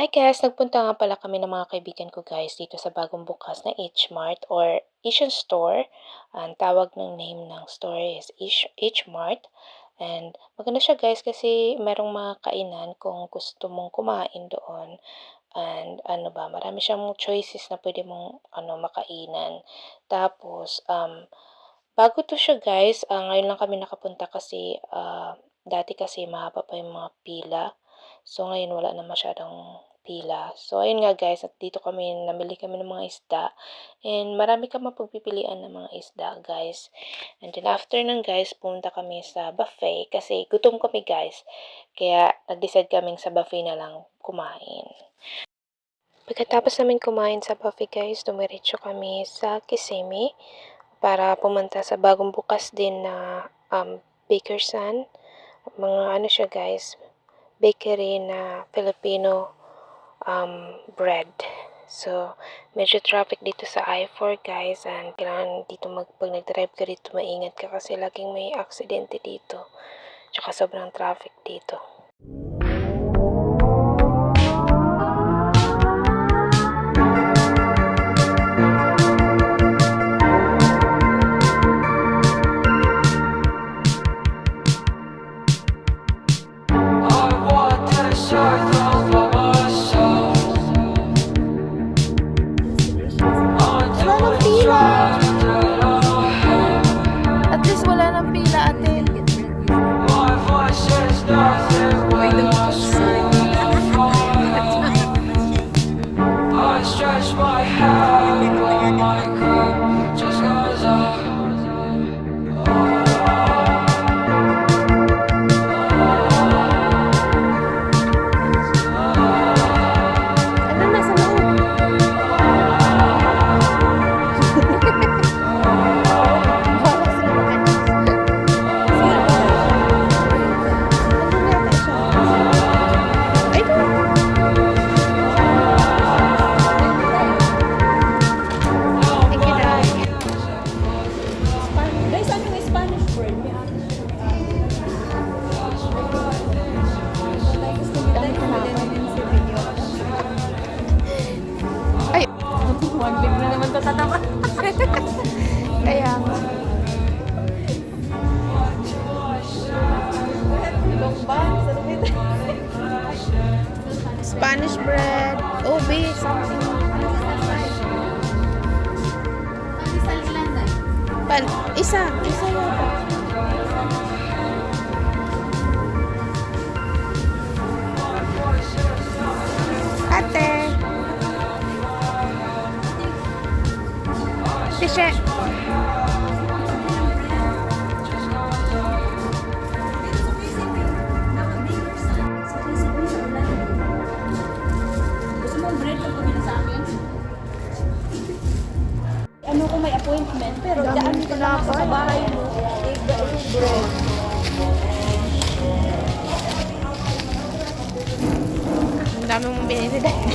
Hi guys, nagpunta nga pala kami ng mga kaibigan ko guys dito sa bagong bukas na H-Mart or Asian Store. Ang tawag ng name ng store is H-Mart. And maganda siya guys kasi merong mga kainan kung gusto mong kumain doon. And ano ba, marami siyang choices na pwede mong makainan. Tapos, bago to siya guys, ngayon lang kami nakapunta kasi dati kasi mahaba pa yung mga pila. So, ngayon wala na masyadong pila. So, ayun nga guys, at dito kami, namili kami ng mga isda. And marami ka mapagpipilian ng mga isda guys. And then after nun guys, pumunta kami sa buffet kasi gutom kami guys. Kaya nag-decide kaming sa buffet na lang kumain. Pagkatapos namin kumain sa buffet guys, dumiretso kami sa Kissimmee para pumunta sa bagong bukas din na Bakersan. Mga ano siya guys, bakery na Filipino bread. So, medyo traffic dito sa I-4 guys, and kailangan dito pag nag-drive ka dito, maingat ka kasi laging may aksidente dito. Tsaka sobrang traffic dito. At least wala nang pila, ate. I stretch my hand while my cup just goes up. Ano nasa loob? Ay, wag bigla naman to tatama. Kaya nga. Spanish bread, ubi, something. Isa yata. Ate. T-shirt. Ano kung may appointment, pero daan ka lang ako sa bahay mo, take yung bread. Ang dami mong binili dahil.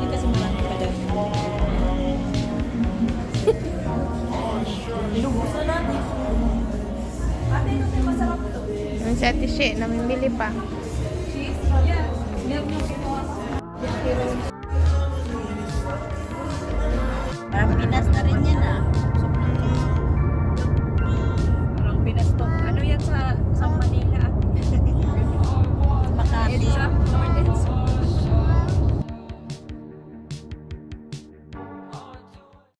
Kasi marami pa dyan. Lubos na natin. Ate, ito may masarap ito. Ang sa ate She, namimili pa. Cheese? Yeah. Milk yung kinuha